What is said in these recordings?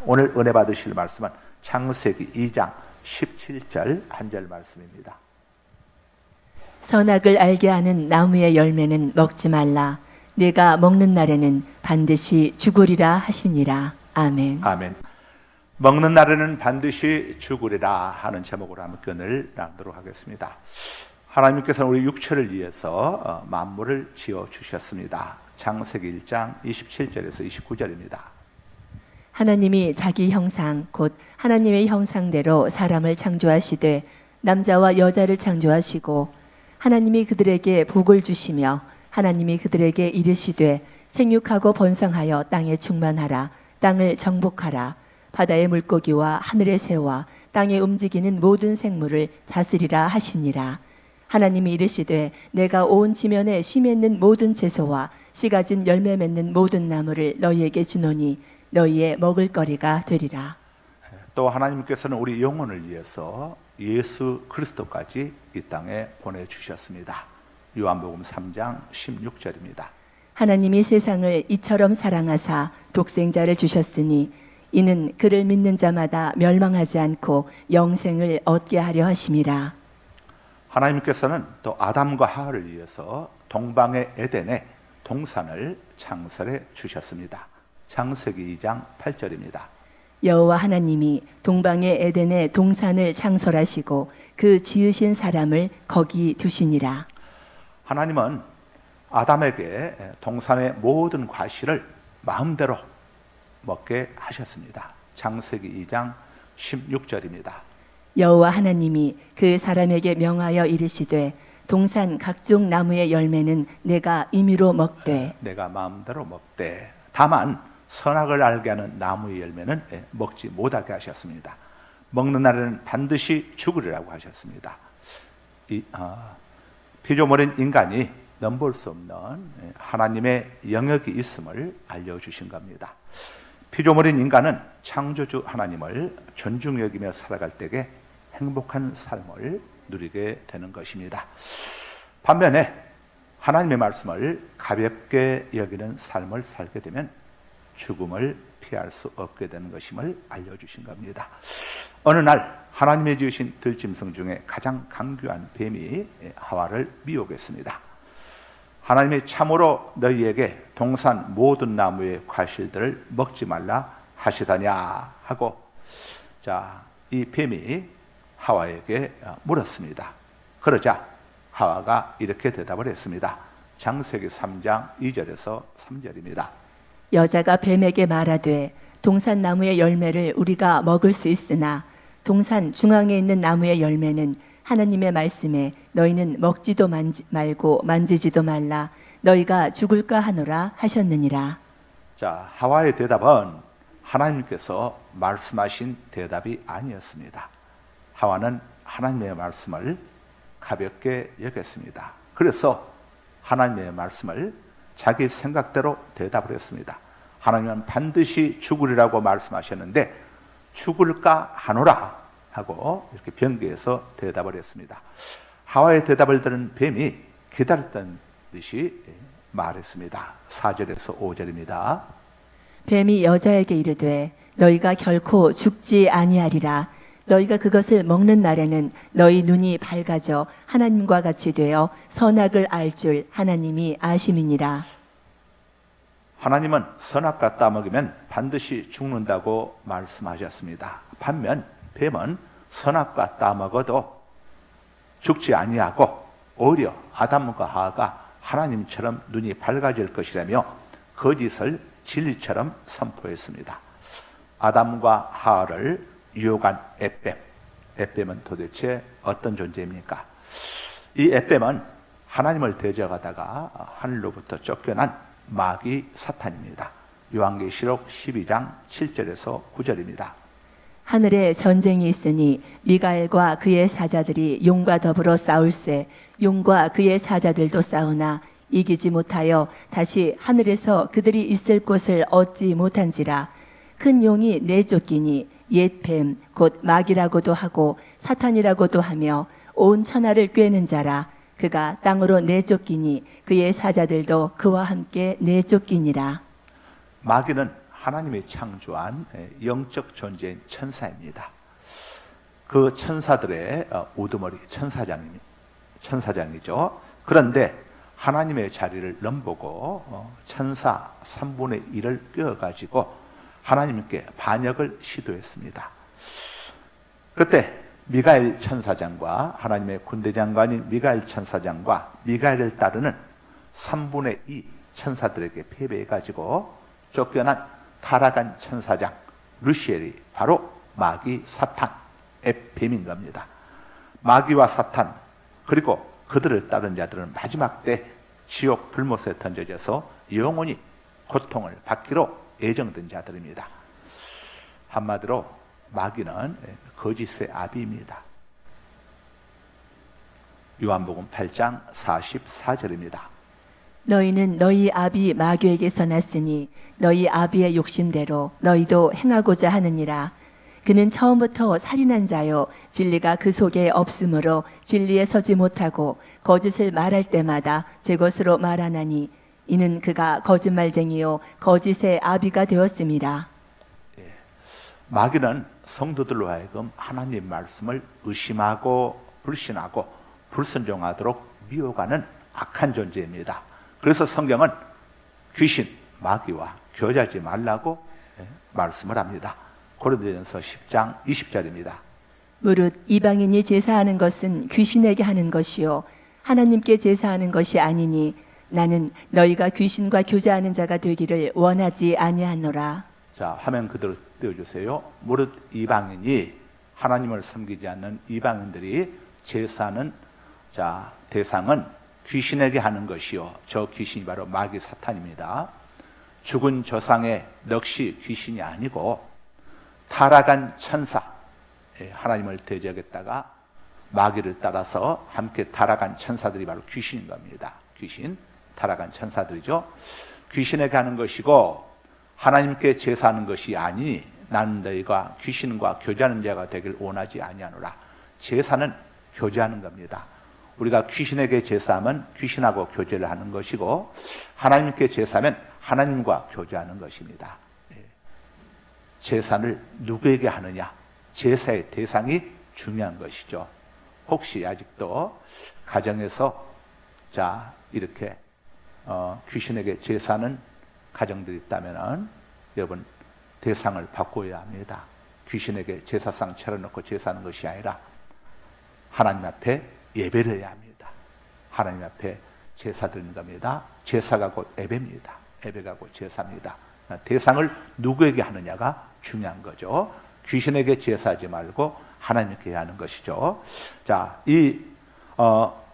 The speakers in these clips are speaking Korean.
오늘 은혜 받으실 말씀은 창세기 2장 17절 한 절 말씀입니다. 선악을 알게 하는 나무의 열매는 먹지 말라. 네가 먹는 날에는 반드시 죽으리라 하시니라. 아멘. 아멘. 먹는 날에는 반드시 죽으리라 하는 제목으로 한편을 나누도록 하겠습니다. 하나님께서는 우리 육체를 위해서 만물을 지어 주셨습니다. 창세기 1장 27절에서 29절입니다. 하나님이 자기 형상 곧 하나님의 형상대로 사람을 창조하시되 남자와 여자를 창조하시고 하나님이 그들에게 복을 주시며 하나님이 그들에게 이르시되 생육하고 번성하여 땅에 충만하라. 땅을 정복하라. 바다의 물고기와 하늘의 새와 땅에 움직이는 모든 생물을 다스리라 하시니라. 하나님이 이르시되 내가 온 지면에 씨 맺는 모든 채소와 씨 가진 열매 맺는 모든 나무를 너희에게 주노니 너희의 먹을 거리가 되리라. 또 하나님께서는 우리 영혼을 위해서 예수 그리스도까지 이 땅에 보내주셨습니다. 요한복음 3장 16절입니다. 하나님이 세상을 이처럼 사랑하사 독생자를 주셨으니 이는 그를 믿는 자마다 멸망하지 않고 영생을 얻게 하려 하심이라. 하나님께서는 또 아담과 하와를 위해서 동방의 에덴에 동산을 창설해 주셨습니다. 창세기 2장 8절입니다. 여호와 하나님이 동방의 에덴에 동산을 창설하시고 그 지으신 사람을 거기 두시니라. 하나님은 아담에게 동산의 모든 과실을 마음대로 먹게 하셨습니다. 창세기 2장 16절입니다. 여호와 하나님이 그 사람에게 명하여 이르시되 동산 각종 나무의 열매는 내가 임의로 먹되 내가 마음대로 먹되 다만 선악을 알게 하는 나무의 열매는 먹지 못하게 하셨습니다. 먹는 날에는 반드시 죽으리라고 하셨습니다. 피조물인 인간이 넘볼 수 없는 하나님의 영역이 있음을 알려주신 겁니다. 피조물인 인간은 창조주 하나님을 존중히 여기며 살아갈 때에 행복한 삶을 누리게 되는 것입니다. 반면에 하나님의 말씀을 가볍게 여기는 삶을 살게 되면 죽음을 피할 수 없게 되는 것임을 알려주신 겁니다. 어느 날 하나님의 지으신 들짐승 중에 가장 강교한 뱀이 하와를 미혹했습니다. 하나님이 참으로 너희에게 동산 모든 나무의 과실들을 먹지 말라 하시다냐 하고 이 뱀이 하와에게 물었습니다. 그러자 하와가 이렇게 대답을 했습니다. 창세기 3장 2절에서 3절입니다. 여자가 뱀에게 말하되 동산 나무의 열매를 우리가 먹을 수 있으나 동산 중앙에 있는 나무의 열매는 하나님의 말씀에 너희는 먹지도 말고 만지지도 말라 너희가 죽을까 하노라 하셨느니라. 하와의 대답은 하나님께서 말씀하신 대답이 아니었습니다. 하와는 하나님의 말씀을 가볍게 여겼습니다. 그래서 하나님의 말씀을 자기 생각대로 대답을 했습니다. 하나님은 반드시 죽으리라고 말씀하셨는데 죽을까 하노라 하고 이렇게 변기에서 대답을 했습니다. 하와의 대답을 들은 뱀이 기다렸던 듯이 말했습니다. 4절에서 5절입니다. 뱀이 여자에게 이르되 너희가 결코 죽지 아니하리라. 너희가 그것을 먹는 날에는 너희 눈이 밝아져 하나님과 같이 되어 선악을 알 줄 하나님이 아심이니라. 하나님은 선악과 따먹으면 반드시 죽는다고 말씀하셨습니다. 반면 뱀은 선악과 따먹어도 죽지 아니하고 오히려 아담과 하와가 하나님처럼 눈이 밝아질 것이라며 거짓을 진리처럼 선포했습니다. 아담과 하와를 유혹한 햇뱀은 도대체 어떤 존재입니까? 이 햇뱀은 하나님을 대적하다가 하늘로부터 쫓겨난 마귀 사탄입니다. 요한계시록 12장 7절에서 9절입니다. 하늘에 전쟁이 있으니 미가엘과 그의 사자들이 용과 더불어 싸울세 용과 그의 사자들도 싸우나 이기지 못하여 다시 하늘에서 그들이 있을 곳을 얻지 못한지라. 큰 용이 내쫓기니 옛 뱀 곧 마귀라고도 하고 사탄이라고도 하며 온 천하를 꿰는 자라. 그가 땅으로 내쫓기니 그의 사자들도 그와 함께 내쫓기니라. 마귀는 하나님이 창조한 영적 존재인 천사입니다. 그 천사들의 우두머리 천사장이죠. 그런데 하나님의 자리를 넘보고 천사 3분의 1을 꿰어가지고 하나님께 반역을 시도했습니다. 그때 미가엘 천사장과 하나님의 군대장관인 미가엘 천사장과 미가엘을 따르는 3분의 2 천사들에게 패배해가지고 쫓겨난 타락한 천사장 루시엘이 바로 마귀 사탄 뱀인 겁니다. 마귀와 사탄 그리고 그들을 따른 자들은 마지막 때 지옥 불못에 던져져서 영원히 고통을 받기로 예정된 자들입니다. 한마디로 마귀는 거짓의 아비입니다. 요한복음 8장 44절입니다. 너희는 너희 아비 마귀에게서 났으니 너희 아비의 욕심대로 너희도 행하고자 하느니라. 그는 처음부터 살인한 자요 진리가 그 속에 없으므로 진리에 서지 못하고 거짓을 말할 때마다 제 것으로 말하나니 이는 그가 거짓말쟁이요 거짓의 아비가 되었음이라. 마귀는 성도들로 하여금 하나님 말씀을 의심하고 불신하고 불순종하도록 미혹하는 악한 존재입니다. 그래서 성경은 귀신, 마귀와 교제하지 말라고 말씀을 합니다. 고린도전서 10장 20절입니다. 무릇 이방인이 제사하는 것은 귀신에게 하는 것이요 하나님께 제사하는 것이 아니니 나는 너희가 귀신과 교제하는 자가 되기를 원하지 아니하노라. 자, 화면 그대로 띄워주세요. 무릇 이방인이 하나님을 섬기지 않는 이방인들이 제사하는 대상은 귀신에게 하는 것이요 저 귀신이 바로 마귀 사탄입니다. 죽은 조상의 넋이 귀신이 아니고 타락한 천사, 하나님을 대적했다가 마귀를 따라서 함께 타락한 천사들이 바로 귀신인 겁니다. 귀신, 타락한 천사들이죠. 귀신에게 하는 것이고 하나님께 제사하는 것이 아니니 나는 너희가 귀신과 교제하는 자가 되길 원하지 아니하노라. 제사는 교제하는 겁니다. 우리가 귀신에게 제사하면 귀신하고 교제를 하는 것이고 하나님께 제사하면 하나님과 교제하는 것입니다. 제사를 누구에게 하느냐? 제사의 대상이 중요한 것이죠. 혹시 아직도 가정에서 이렇게 귀신에게 제사하는 가정들이 있다면 여러분 대상을 바꿔야 합니다. 귀신에게 제사상 차려놓고 제사하는 것이 아니라 하나님 앞에 예배를 해야 합니다. 하나님 앞에 제사 드리는 겁니다. 제사가 곧 예배입니다. 예배가 곧 제사입니다. 대상을 누구에게 하느냐가 중요한 거죠. 귀신에게 제사하지 말고 하나님께 하는 것이죠. 이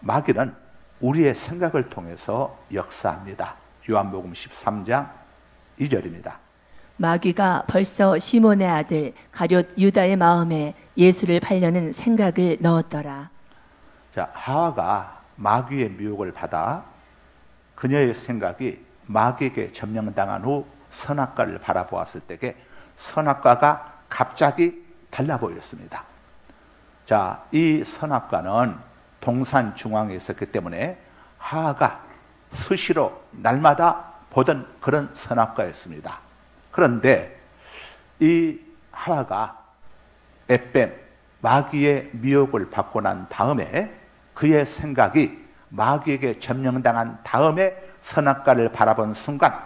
마귀는 우리의 생각을 통해서 역사합니다. 요한복음 13장 2절입니다. 마귀가 벌써 시몬의 아들 가룟 유다의 마음에 예수를 팔려는 생각을 넣었더라. 하와가 마귀의 미혹을 받아 그녀의 생각이 마귀에게 점령당한 후 선악과를 바라보았을 때에 선악과가 갑자기 달라 보였습니다. 이 선악과는 동산 중앙에 있었기 때문에 하와가 수시로 날마다 보던 그런 선악과였습니다. 그런데 이 하와가 뱀, 마귀의 미혹을 받고 난 다음에 그의 생각이 마귀에게 점령당한 다음에 선악과를 바라본 순간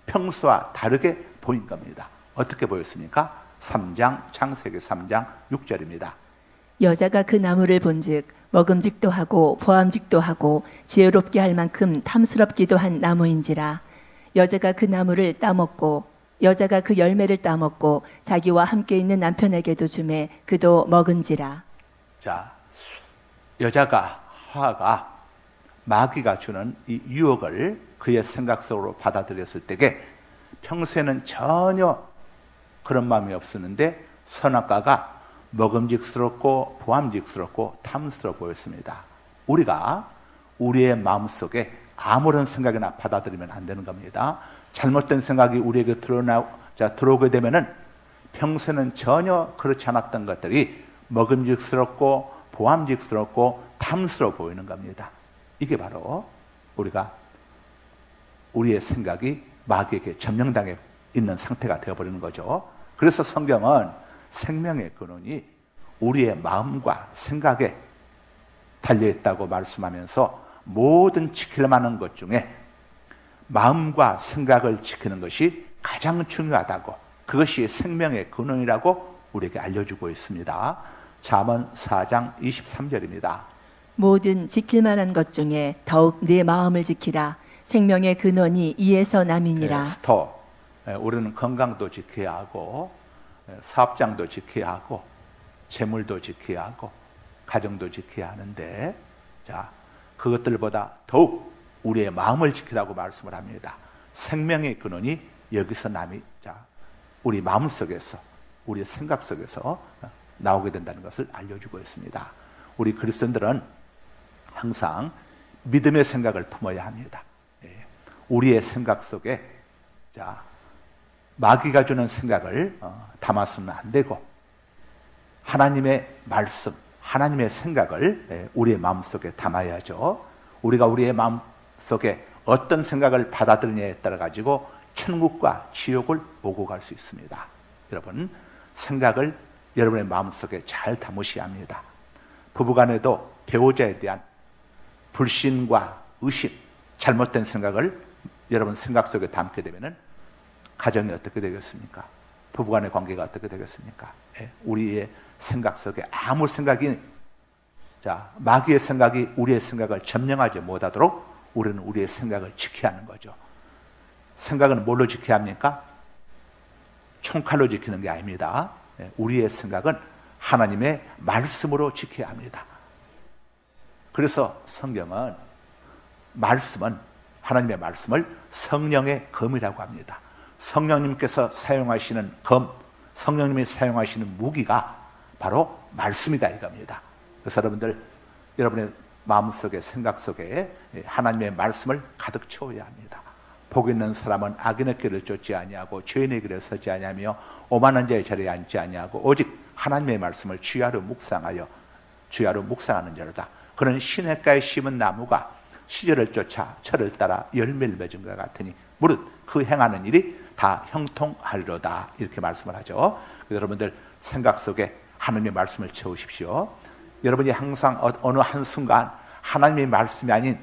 평소와 다르게 보인 겁니다. 어떻게 보였습니까? 창세기 3장 6절입니다. 여자가 그 나무를 본즉 먹음직도 하고 보암직도 하고 지혜롭게 할 만큼 탐스럽기도 한 나무인지라. 여자가 그 나무를 따먹고 여자가 그 열매를 따먹고 자기와 함께 있는 남편에게도 주매 그도 먹은지라. 하와가 마귀가 주는 이 유혹을 그의 생각 속으로 받아들였을 때에 평소에는 전혀 그런 마음이 없었는데 선악과가 먹음직스럽고 보암직스럽고 탐스러워 보였습니다. 우리가 우리의 마음속에 아무런 생각이나 받아들이면 안 되는 겁니다. 잘못된 생각이 우리에게 들어오게 되면은 평소에는 전혀 그렇지 않았던 것들이 먹음직스럽고 보암직스럽고 탐스러워 보이는 겁니다. 이게 바로 우리의 생각이 마귀에게 점령당해 있는 상태가 되어버리는 거죠. 그래서 성경은 생명의 근원이 우리의 마음과 생각에 달려있다고 말씀하면서 모든 지킬 만한 것 중에 마음과 생각을 지키는 것이 가장 중요하다고, 그것이 생명의 근원이라고 우리에게 알려주고 있습니다. 잠언 4장 23절입니다. 모든 지킬 만한 것 중에 더욱 내 마음을 지키라. 생명의 근원이 이에서 남이니라. 우리는 건강도 지켜야 하고 사업장도 지켜야 하고 재물도 지켜야 하고 가정도 지켜야 하는데, 자, 그것들보다 더욱 우리의 마음을 지키라고 말씀을 합니다. 생명의 근원이 여기서 우리 마음 속에서, 우리의 생각 속에서 나오게 된다는 것을 알려주고 있습니다. 우리 그리스도인들은 항상 믿음의 생각을 품어야 합니다. 우리의 생각 속에 마귀가 주는 생각을 담아서는 안 되고, 하나님의 말씀, 하나님의 생각을 우리의 마음속에 담아야죠. 우리가 우리의 마음속에 어떤 생각을 받아들이냐에 따라 가지고 천국과 지옥을 오고 갈 수 있습니다. 여러분, 생각을 여러분의 마음속에 잘 담으셔야 합니다. 부부간에도 배우자에 대한 불신과 의심, 잘못된 생각을 여러분 생각 속에 담게 되면은 가정이 어떻게 되겠습니까? 부부간의 관계가 어떻게 되겠습니까? 우리의 생각 속에 아무 생각이, 마귀의 생각이 우리의 생각을 점령하지 못하도록 우리는 우리의 생각을 지켜야 하는 거죠. 생각은 뭘로 지켜야 합니까? 총칼로 지키는 게 아닙니다. 우리의 생각은 하나님의 말씀으로 지켜야 합니다. 그래서 성경은 하나님의 말씀을 성령의 검이라고 합니다. 성령님께서 사용하시는 검, 성령님이 사용하시는 무기가 바로 말씀이다 이겁니다. 그래서 여러분의 마음속에, 생각 속에 하나님의 말씀을 가득 채워야 합니다. 복 있는 사람은 악인의 길을 쫓지 아니하고 죄인의 길에 서지 아니하며 오만한 자의 자리에 앉지 아니하고 오직 하나님의 말씀을 주야로 묵상하는 자로다. 그는 시냇가에 심은 나무가 시절을 쫓아 철을 따라 열매를 맺은 것 같으니 무릇 그 행하는 일이 다 형통하리로다. 이렇게 말씀을 하죠. 여러분들 생각 속에 하나님의 말씀을 채우십시오. 여러분이 항상 어느 한순간 하나님의 말씀이 아닌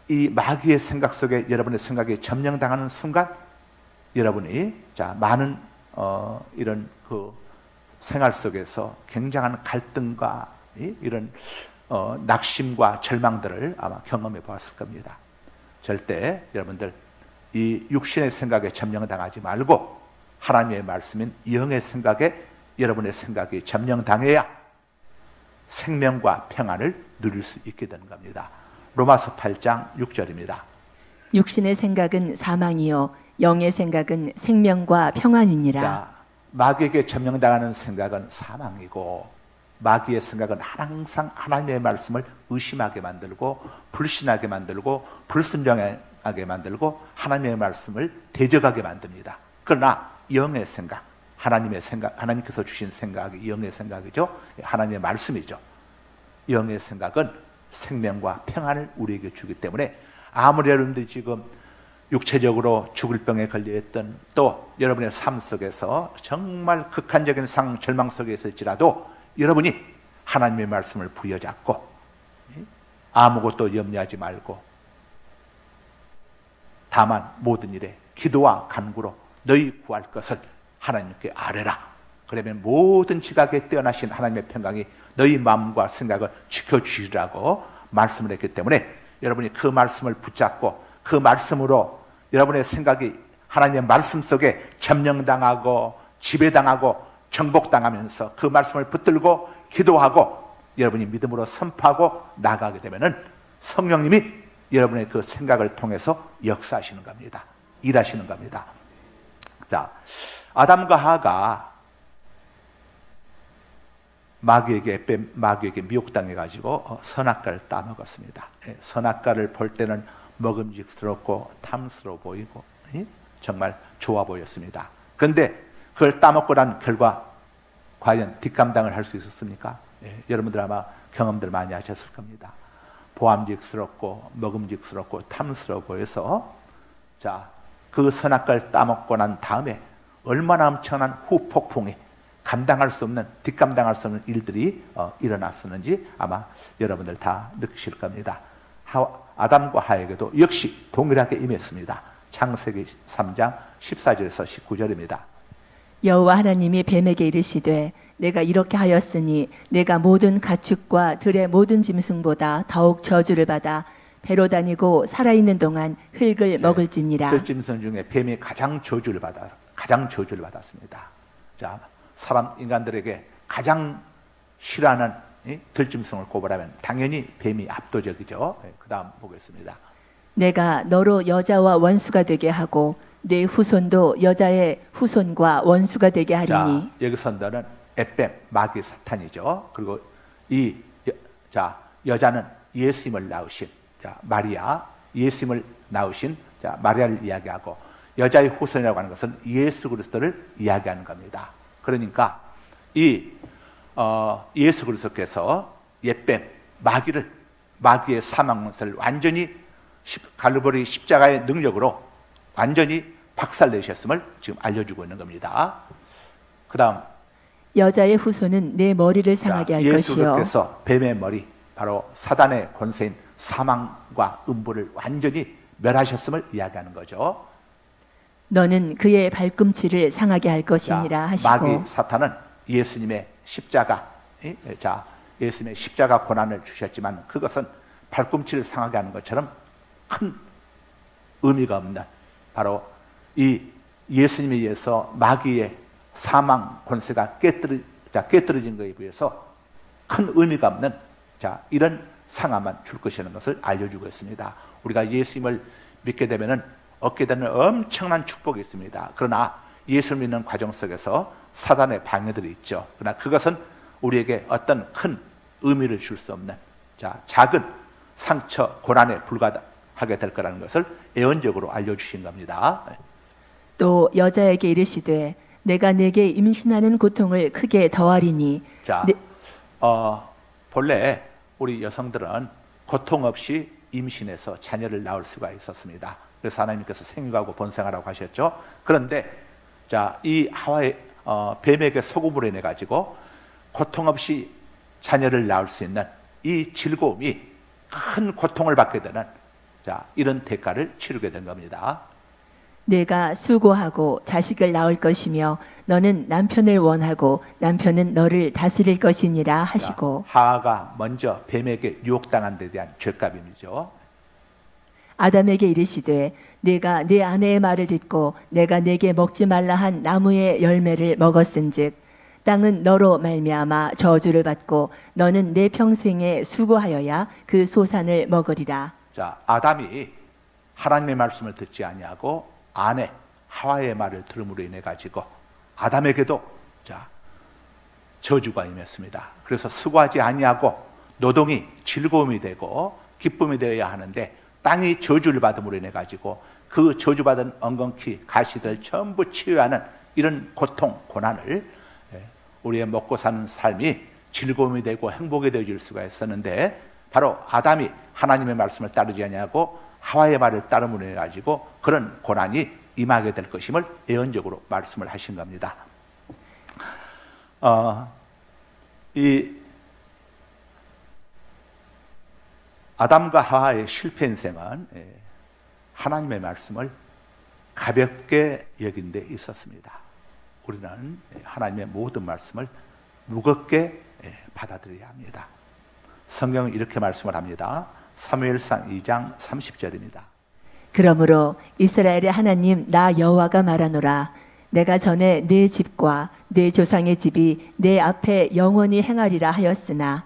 이 마귀의 생각 속에 여러분의 생각이 점령당하는 순간 여러분이 많은 이런 그 생활 속에서 굉장한 갈등과 이런 낙심과 절망들을 아마 경험해 보았을 겁니다. 절대 여러분들 이 육신의 생각에 점령당하지 말고 하나님의 말씀인 영의 생각에 여러분의 생각이 점령당해야 생명과 평안을 누릴 수 있게 되는 겁니다. 로마서 8장 6절입니다. 육신의 생각은 사망이요 영의 생각은 생명과 평안이니라. 마귀에게 점령당하는 생각은 사망이고, 마귀의 생각은 항상 하나님의 말씀을 의심하게 만들고 불신하게 만들고 불순종하게 만들고 하나님의 말씀을 대적하게 만듭니다. 그러나 영의 생각, 하나님의 생각, 하나님께서 주신 생각이 영의 생각이죠. 하나님의 말씀이죠. 영의 생각은 생명과 평안을 우리에게 주기 때문에 아무리 여러분들이 지금 육체적으로 죽을 병에 걸려있던, 또 여러분의 삶 속에서 정말 극한적인 절망 속에 있을지라도 여러분이 하나님의 말씀을 부여잡고 아무것도 염려하지 말고 다만 모든 일에 기도와 간구로 너희 구할 것을 하나님께 아뢰라. 그러면 모든 지각에 뛰어나신 하나님의 평강이 너희 마음과 생각을 지켜주시라고 말씀을 했기 때문에 여러분이 그 말씀을 붙잡고 그 말씀으로 여러분의 생각이 하나님의 말씀 속에 점령당하고 지배당하고 정복당하면서 그 말씀을 붙들고 기도하고 여러분이 믿음으로 선포하고 나가게 되면은 성령님이 여러분의 그 생각을 통해서 역사하시는 겁니다. 일하시는 겁니다. 아담과 하가 마귀에게 미혹당해 가지고 선악과를 따먹었습니다. 선악과를 볼 때는 먹음직스럽고 탐스러워 보이고 정말 좋아 보였습니다. 그런데 그걸 따먹고 난 결과 과연 뒷감당을 할 수 있었습니까? 여러분들 아마 경험들 많이 하셨을 겁니다. 보암직스럽고 먹음직스럽고 탐스러워 보여서 그 선악과를 따먹고 난 다음에 얼마나 엄청난 후폭풍이 뒷감당할 수 없는 일들이 일어났었는지 아마 여러분들 다 느끼실 겁니다. 아담과 하에게도 역시 동일하게 임했습니다. 창세기 3장 14절에서 19절입니다. 여호와 하나님이 뱀에게 이르시되 내가 이렇게 하였으니 내가 모든 가축과 들의 모든 짐승보다 더욱 저주를 받아 배로 다니고 살아있는 동안 흙을 먹을지니라. 들짐승 중에 뱀이 가장 저주를 받았습니다. 자, 인간들에게 가장 싫어하는 들짐승을 꼽으라면 당연히 뱀이 압도적이죠. 그 다음 보겠습니다. 내가 너로 여자와 원수가 되게 하고 내 후손도 여자의 후손과 원수가 되게 하리니. 자, 여기서 너는 에뱀, 마귀 사탄이죠. 그리고 여자는 예수님을 낳으신 마리아, 예수님을 낳으신 마리아를 이야기하고, 여자의 후손이라고 하는 것은 예수 그리스도를 이야기하는 겁니다. 그러니까 예수 그리스도께서 옛뱀 마귀의 사망을 완전히 갈보리 십자가의 능력으로 완전히 박살내셨음을 지금 알려주고 있는 겁니다. 그 다음 여자의 후손은 내 머리를 상하게 할 것이요. 예수께서 뱀의 머리, 바로 사단의 권세인 사망과 음부를 완전히 멸하셨음을 이야기하는 거죠. 너는 그의 발꿈치를 상하게 할 것이니라 하시고. 마귀 사탄은 예수님의 십자가 고난을 주셨지만 그것은 발꿈치를 상하게 하는 것처럼 큰 의미가 없는, 바로 이 예수님에 의해서 마귀의 사망 권세가 깨뜨려진 것에 비해서 큰 의미가 없는 이런 상함만 줄 것이라는 것을 알려주고 있습니다. 우리가 예수님을 믿게 되면은 얻게 되는 엄청난 축복이 있습니다. 그러나 예수를 믿는 과정 속에서 사단의 방해들이 있죠. 그러나 그것은 우리에게 어떤 큰 의미를 줄 수 없는 작은 상처, 고난에 불과하게 될 거라는 것을 예언적으로 알려주신 겁니다. 또 여자에게 이르시되 내가 네게 임신하는 고통을 크게 더하리니. 본래 우리 여성들은 고통 없이 임신해서 자녀를 낳을 수가 있었습니다. 그래서 하나님께서 생육하고 번성하라고 하셨죠. 그런데 이 하와의 뱀에게 속음으로 인해 가지고 고통 없이 자녀를 낳을 수 있는 이 즐거움이 큰 고통을 받게 되는 이런 대가를 치르게 된 겁니다. 내가 수고하고 자식을 낳을 것이며 너는 남편을 원하고 남편은 너를 다스릴 것이니라 하시고. 하와가 먼저 뱀에게 유혹당한 데 대한 죄값이죠. 아담에게 이르시되 네가 네 아내의 말을 듣고 내가 네게 먹지 말라 한 나무의 열매를 먹었은즉 땅은 너로 말미암아 저주를 받고 너는 내 평생에 수고하여야 그 소산을 먹으리라. 아담이 하나님의 말씀을 듣지 아니하고 아내 하와의 말을 들음으로 인해 가지고 아담에게도 저주가 임했습니다. 그래서 수고하지 아니하고 노동이 즐거움이 되고 기쁨이 되어야 하는데 땅이 저주를 받음으로 인해 가지고 그 저주받은 엉겅퀴 가시들 전부 치유해야 하는 이런 고통, 고난을 우리의 먹고 사는 삶이 즐거움이 되고 행복이 되어질 수가 있었는데, 바로 아담이 하나님의 말씀을 따르지 아니하고 하와의 말을 따름으로 인해 가지고 그런 고난이 임하게 될 것임을 예언적으로 말씀을 하신 겁니다. 이 아담과 하와의 실패 인생은 하나님의 말씀을 가볍게 여긴 데 있었습니다. 우리는 하나님의 모든 말씀을 무겁게 받아들여야 합니다. 성경은 이렇게 말씀을 합니다. 사무엘상 2장 30절입니다. 그러므로 이스라엘의 하나님 나 여호와가 말하노라. 내가 전에 내 집과 내 조상의 집이 내 앞에 영원히 행하리라 하였으나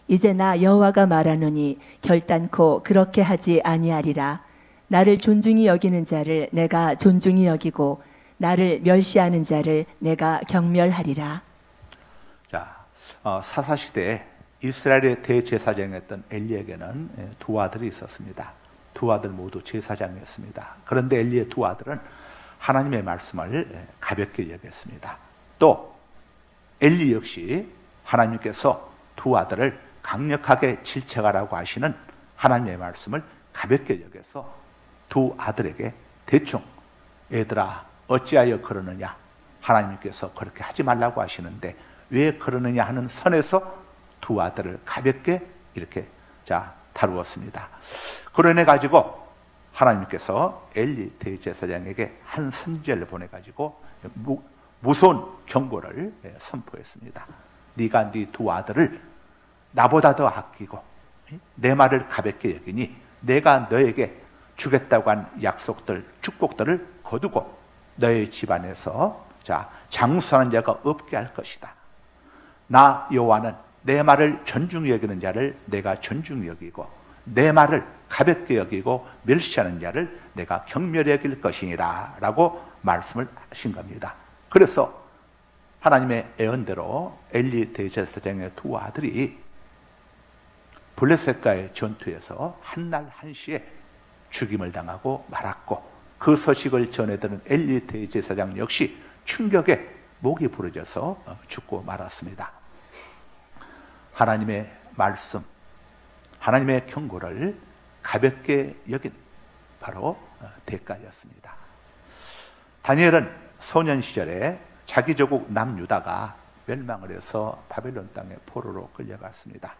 이제 나 여호와가 말하노니 결단코 그렇게 하지 아니하리라. 나를 존중히 여기는 자를 내가 존중히 여기고 나를 멸시하는 자를 내가 경멸하리라. 사사시대에 이스라엘의 대제사장이었던 엘리에게는 두 아들이 있었습니다. 두 아들 모두 제사장이었습니다. 그런데 엘리의 두 아들은 하나님의 말씀을 가볍게 여겼습니다. 또 엘리 역시 하나님께서 두 아들을 강력하게 질책하라고 하시는 하나님의 말씀을 가볍게 여겨서 두 아들에게 대충 얘들아 어찌하여 그러느냐, 하나님께서 그렇게 하지 말라고 하시는데 왜 그러느냐 하는 선에서 두 아들을 가볍게 이렇게 다루었습니다. 그러내 가지고 하나님께서 엘리 대제사장에게 한 선지자를 보내 가지고 무서운 경고를 선포했습니다. 네가 네 두 아들을 나보다 더 아끼고 내 말을 가볍게 여기니 내가 너에게 주겠다고 한 약속들, 축복들을 거두고 너의 집안에서 장수하는 자가 없게 할 것이다. 나 여호와는 내 말을 존중히 여기는 자를 내가 존중히 여기고 내 말을 가볍게 여기고 멸시하는 자를 내가 경멸히 여길 것이니라 라고 말씀을 하신 겁니다. 그래서 하나님의 예언대로 엘리 대제사장의 두 아들이 블레셋과의 전투에서 한날 한시에 죽임을 당하고 말았고, 그 소식을 전해들은 엘리 대제사장 역시 충격에 목이 부러져서 죽고 말았습니다. 하나님의 말씀, 하나님의 경고를 가볍게 여긴 바로 대가였습니다. 다니엘은 소년 시절에 자기 조국 남유다가 멸망을 해서 바벨론 땅에 포로로 끌려갔습니다.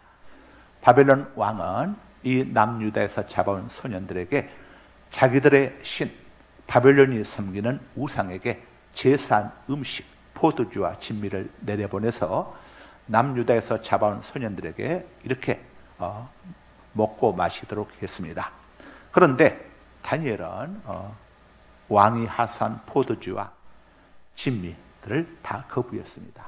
바벨론 왕은 이 남유다에서 잡아온 소년들에게 자기들의 신 바벨론이 섬기는 우상에게 제사한 음식, 포도주와 진미를 내려보내서 남유다에서 잡아온 소년들에게 이렇게 먹고 마시도록 했습니다. 그런데 다니엘은 왕이 하사한 포도주와 진미들을 다 거부했습니다.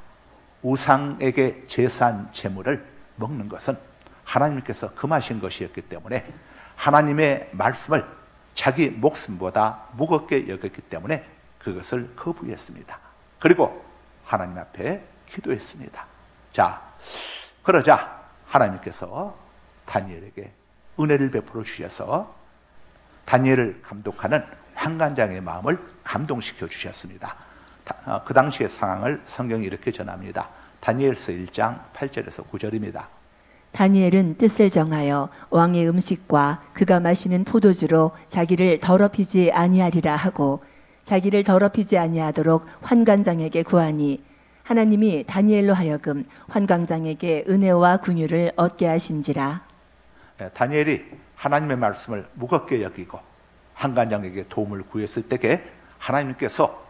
우상에게 제사한 제물을 먹는 것은 하나님께서 금하신 것이었기 때문에 하나님의 말씀을 자기 목숨보다 무겁게 여겼기 때문에 그것을 거부했습니다. 그리고 하나님 앞에 기도했습니다. 그러자 하나님께서 다니엘에게 은혜를 베풀어 주셔서 다니엘을 감독하는 환관장의 마음을 감동시켜 주셨습니다. 그 당시의 상황을 성경이 이렇게 전합니다. 다니엘서 1장 8절에서 9절입니다. 다니엘은 뜻을 정하여 왕의 음식과 그가 마시는 포도주로 자기를 더럽히지 아니하리라 하고 자기를 더럽히지 아니하도록 환관장에게 구하니 하나님이 다니엘로 하여금 환관장에게 은혜와 긍휼을 얻게 하신지라. 다니엘이 하나님의 말씀을 무겁게 여기고 환관장에게 도움을 구했을 때에 하나님께서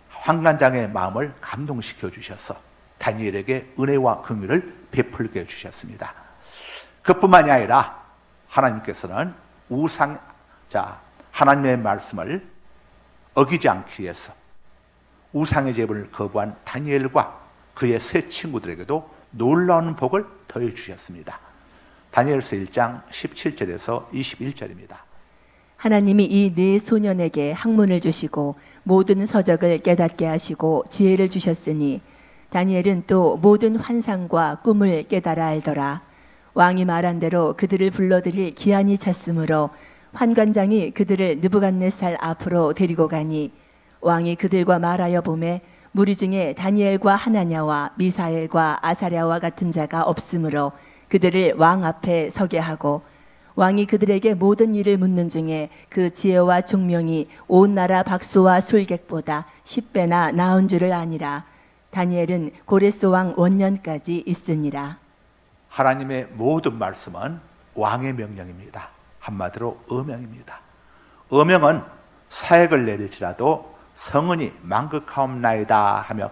환관장의 마음을 감동시켜 주셔서 다니엘에게 은혜와 긍휼을 베풀게 해주셨습니다. 그뿐만이 아니라 하나님께서는 하나님의 말씀을 어기지 않기 위해서 우상의 제물을 거부한 다니엘과 그의 세 친구들에게도 놀라운 복을 더해 주셨습니다. 다니엘서 1장 17절에서 21절입니다. 하나님이 이 네 소년에게 학문을 주시고 모든 서적을 깨닫게 하시고 지혜를 주셨으니 다니엘은 또 모든 환상과 꿈을 깨달아 알더라. 왕이 말한 대로 그들을 불러들일 기한이 찼으므로 환관장이 그들을 느부갓네살 앞으로 데리고 가니 왕이 그들과 말하여 보매 무리 중에 다니엘과 하나냐와 미사엘과 아사랴와 같은 자가 없으므로 그들을 왕 앞에 서게 하고 왕이 그들에게 모든 일을 묻는 중에 그 지혜와 총명이 온 나라 박수와 술객보다 10배나 나은 줄을 아니라. 다니엘은 고레스 왕 원년까지 있으니라. 하나님의 모든 말씀은 왕의 명령입니다. 한마디로 어명입니다. 어명은 사액을 내릴지라도 성은이 만극하옵나이다 하며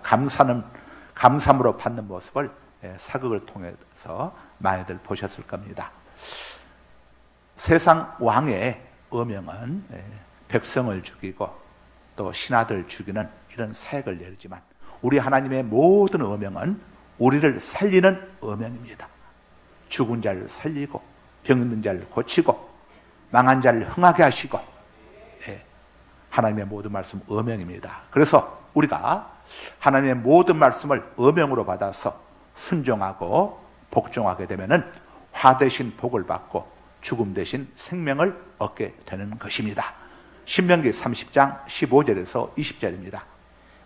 감사함으로 받는 모습을 사극을 통해서 많이들 보셨을 겁니다. 세상 왕의 어명은 백성을 죽이고 또 신하들 죽이는 이런 사역을 내리지만 우리 하나님의 모든 어명은 우리를 살리는 어명입니다. 죽은 자를 살리고 병 있는 자를 고치고 망한 자를 흥하게 하시고, 하나님의 모든 말씀 어명입니다. 그래서 우리가 하나님의 모든 말씀을 어명으로 받아서 순종하고 복종하게 되면은 화 대신 복을 받고 죽음 대신 생명을 얻게 되는 것입니다. 신명기 30장 15절에서 20절입니다.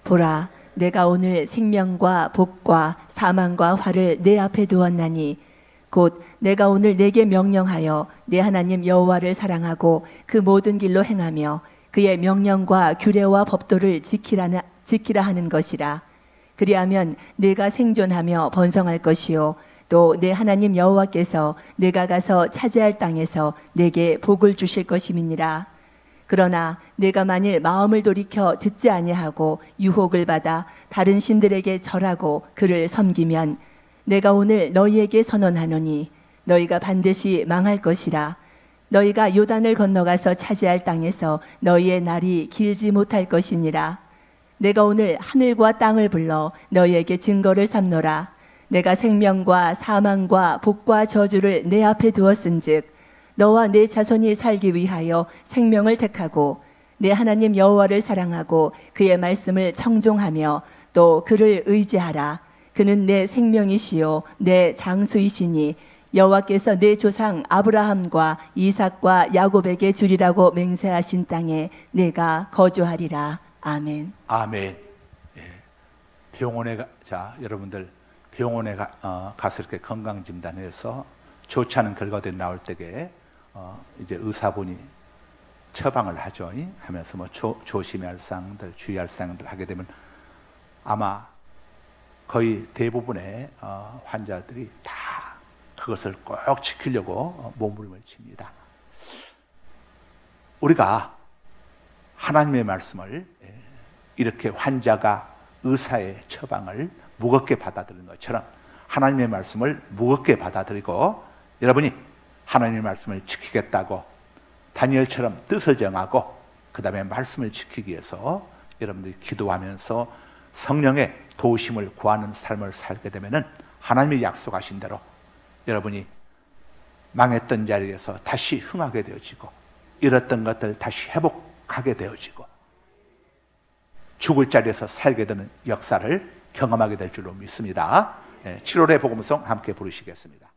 보라, 내가 오늘 생명과 복과 사망과 화를 내 앞에 두었나니 곧 내가 오늘 내게 명령하여 내 하나님 여호와를 사랑하고 그 모든 길로 행하며 그 그의 명령과 규례와 법도를 지키라 하는 것이라. 그리하면 내가 생존하며 번성할 것이요 또 내 하나님 여호와께서 내가 가서 차지할 땅에서 내게 복을 주실 것임이니라. 그러나 내가 만일 마음을 돌이켜 듣지 아니하고 유혹을 받아 다른 신들에게 절하고 그를 섬기면 내가 오늘 너희에게 선언하노니 너희가 반드시 망할 것이라. 너희가 요단을 건너가서 차지할 땅에서 너희의 날이 길지 못할 것이니라. 내가 오늘 하늘과 땅을 불러 너희에게 증거를 삼노라. 내가 생명과 사망과 복과 저주를 내 앞에 두었은즉 너와 내 자손이 살기 위하여 생명을 택하고 내 하나님 여호와를 사랑하고 그의 말씀을 청종하며 또 그를 의지하라. 그는 내 생명이시요 내 장수이시니 여호와께서 내 조상 아브라함과 이삭과 야곱에게 주리라고 맹세하신 땅에 내가 거주하리라. 아멘. 아멘. 예. 여러분들 병원에 가서 이렇게 건강 진단해서 좋지 않은 결과들이 나올 때에 이제 의사분이 처방을 하죠. 하면서 뭐 조심해야 할 사항들, 주의할 사항들 하게 되면 아마 거의 대부분의 환자들이 다 그것을 꼭 지키려고 몸부림을 칩니다. 우리가 하나님의 말씀을 이렇게 환자가 의사의 처방을 무겁게 받아들이는 것처럼 하나님의 말씀을 무겁게 받아들이고 여러분이 하나님의 말씀을 지키겠다고 다니엘처럼 뜻을 정하고 그 다음에 말씀을 지키기 위해서 여러분들이 기도하면서 성령의 도우심을 구하는 삶을 살게 되면은 하나님이 약속하신 대로 여러분이 망했던 자리에서 다시 흥하게 되어지고 잃었던 것들 다시 회복하게 되어지고 죽을 자리에서 살게 되는 역사를 경험하게 될 줄로 믿습니다. 7월의 복음송 함께 부르시겠습니다.